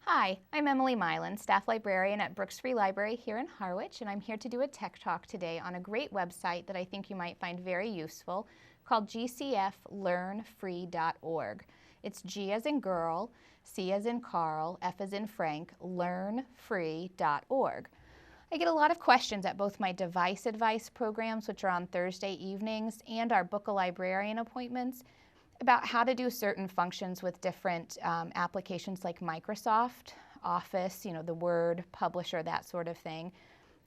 Hi, I'm Emily Milan, staff librarian at Brooks Free Library here in Harwich, and I'm here to do a tech talk today on a great website that I think you might find very useful called GCFLearnFree.org. It's G as in girl, C as in Carl, F as in Frank, learnfree.org. I get a lot of questions at both my device advice programs, which are on Thursday evenings, and our book a librarian appointments, about how to do certain functions with different applications like Microsoft Office, the Word, Publisher, that sort of thing,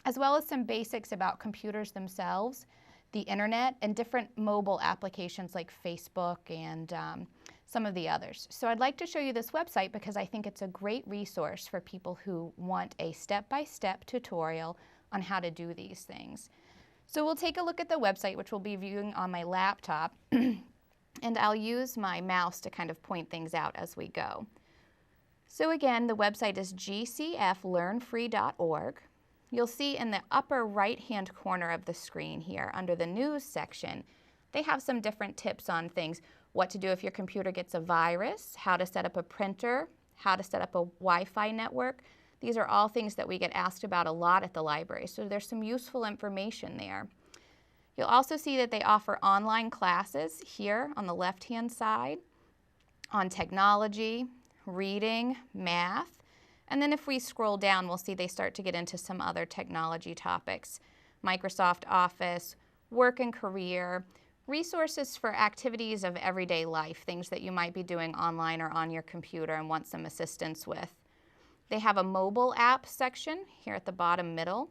as well as some basics about computers themselves, the internet, and different mobile applications like Facebook and some of the others. So I'd like to show you this website because I think it's a great resource for people who want a step-by-step tutorial on how to do these things. So we'll take a look at the website, which we'll be viewing on my laptop. And I'll use my mouse to kind of point things out as we go. So again, the website is gcflearnfree.org. You'll see in the upper right-hand corner of the screen here, under the news section, they have some different tips on things. What to do if your computer gets a virus, how to set up a printer, how to set up a Wi-Fi network. These are all things that we get asked about a lot at the library, so there's some useful information there. You'll also see that they offer online classes here on the left-hand side on technology, reading, math, and then if we scroll down, we'll see they start to get into some other technology topics. Microsoft Office, work and career, resources for activities of everyday life, things that you might be doing online or on your computer and want some assistance with. They have a mobile app section here at the bottom middle.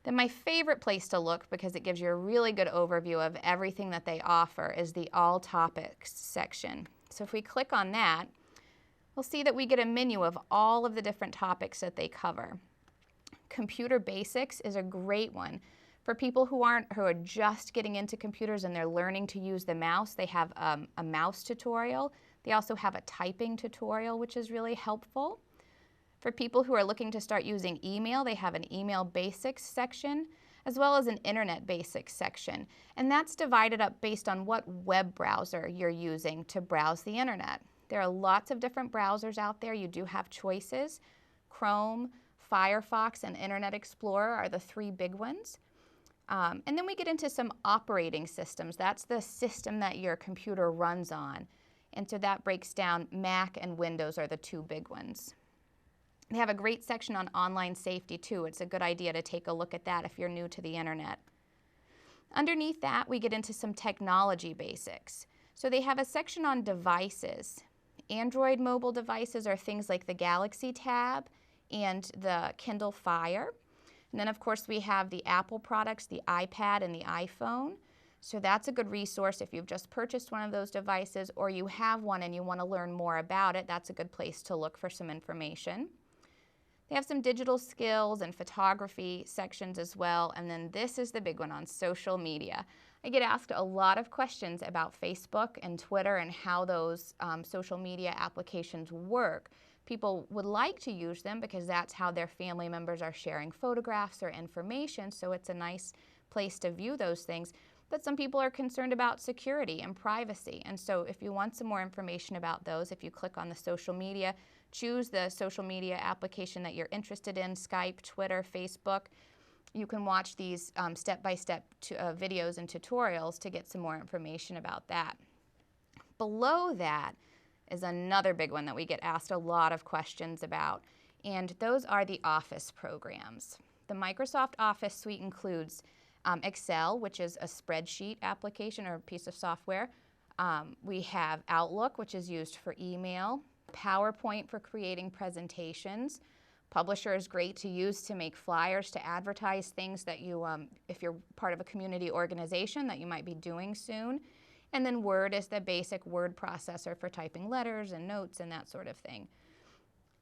Then my favorite place to look, because it gives you a really good overview of everything that they offer, is the All Topics section. So if we click on that, we'll see that we get a menu of all of the different topics that they cover. Computer Basics is a great one. For people who are just getting into computers and they're learning to use the mouse, they have a mouse tutorial. They also have a typing tutorial, which is really helpful. For people who are looking to start using email, they have an email basics section, as well as an internet basics section. And that's divided up based on what web browser you're using to browse the internet. There are lots of different browsers out there. You do have choices. Chrome, Firefox, and Internet Explorer are the three big ones. And then we get into some operating systems. That's the system that your computer runs on. And so that breaks down Mac and Windows are the two big ones. They have a great section on online safety too. It's a good idea to take a look at that if you're new to the internet. Underneath that, we get into some technology basics. So they have a section on devices. Android mobile devices are things like the Galaxy Tab and the Kindle Fire. And then of course we have the Apple products, the iPad and the iPhone. So that's a good resource if you've just purchased one of those devices or you have one and you want to learn more about it. That's a good place to look for some information. They have some digital skills and photography sections as well, and then this is the big one on social media. I get asked a lot of questions about Facebook and Twitter and how those social media applications work. People would like to use them because that's how their family members are sharing photographs or information, so it's a nice place to view those things. But some people are concerned about security and privacy, and so if you want some more information about those, if you click on the social media, choose the social media application that you're interested in, Skype, Twitter, Facebook. You can watch these step-by-step videos and tutorials to get some more information about that. Below that is another big one that we get asked a lot of questions about, and those are the Office programs. The Microsoft Office suite includes Excel, which is a spreadsheet application or a piece of software. We have Outlook, which is used for email. PowerPoint for creating presentations. Publisher is great to use to make flyers to advertise things that you, if you're part of a community organization, that you might be doing soon. And then Word is the basic word processor for typing letters and notes and that sort of thing.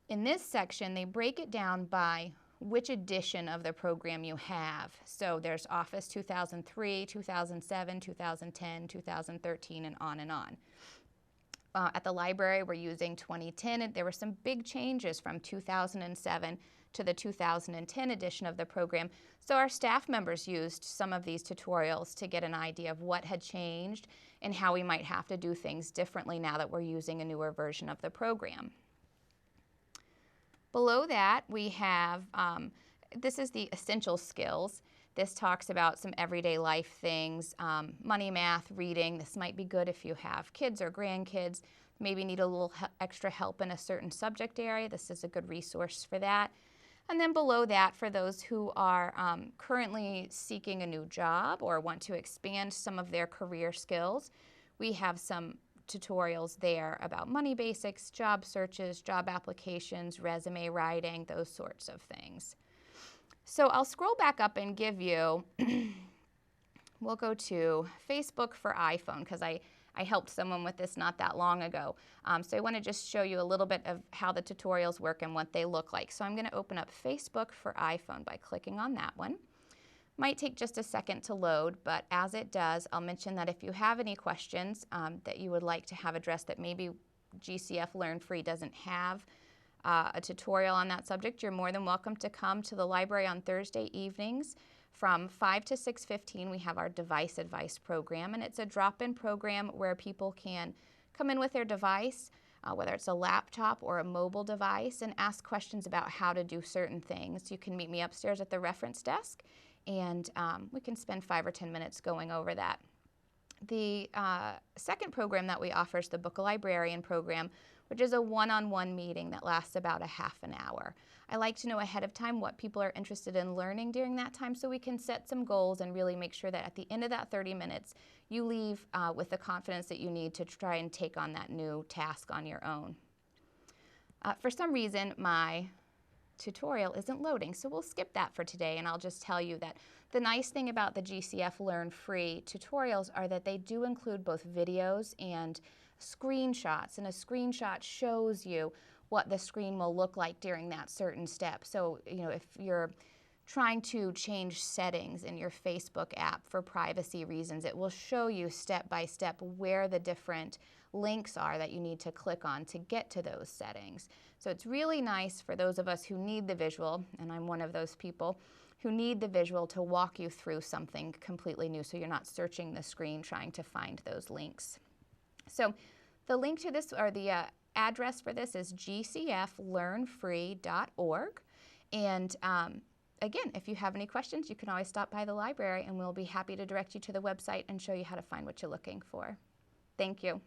In this section, they break it down by which edition of the program you have. So there's Office 2003, 2007, 2010, 2013, and on and on. At the library, we're using 2010, and there were some big changes from 2007 to the 2010 edition of the program. So our staff members used some of these tutorials to get an idea of what had changed and how we might have to do things differently now that we're using a newer version of the program. Below that, we have, this is the essential skills. This talks about some everyday life things, money, math, reading. This might be good if you have kids or grandkids, maybe need a little extra help in a certain subject area. This is a good resource for that. And then below that, for those who are currently seeking a new job or want to expand some of their career skills, we have some tutorials there about money basics, job searches, job applications, resume writing, those sorts of things. So I'll scroll back up and give you, we'll go to Facebook for iPhone because I helped someone with this not that long ago. So I want to just show you a little bit of how the tutorials work and what they look like. So I'm going to open up Facebook for iPhone by clicking on that one. Might take just a second to load, but as it does, I'll mention that if you have any questions that you would like to have addressed that maybe GCF Learn Free doesn't have a tutorial on that subject, you're more than welcome to come to the library on Thursday evenings. From 5 to 6:15, we have our device advice program, and it's a drop-in program where people can come in with their device, whether it's a laptop or a mobile device, and ask questions about how to do certain things. You can meet me upstairs at the reference desk, and we can spend 5 or 10 minutes going over that. The second program that we offer is the Book a Librarian program, which is a one-on-one meeting that lasts about a half an hour. I like to know ahead of time what people are interested in learning during that time so we can set some goals and really make sure that at the end of that 30 minutes, you leave with the confidence that you need to try and take on that new task on your own. For some reason, my tutorial isn't loading, so we'll skip that for today, and I'll just tell you that the nice thing about the GCF Learn Free tutorials are that they do include both videos and screenshots, and a screenshot shows you what the screen will look like during that certain step. So, you know, if you're trying to change settings in your Facebook app for privacy reasons, it will show you step by step where the different links are that you need to click on to get to those settings. So it's really nice for those of us who need the visual, and I'm one of those people, who need the visual to walk you through something completely new so you're not searching the screen trying to find those links. So the link to this, or the address for this, is gcflearnfree.org. And again, if you have any questions, you can always stop by the library and we'll be happy to direct you to the website and show you how to find what you're looking for. Thank you.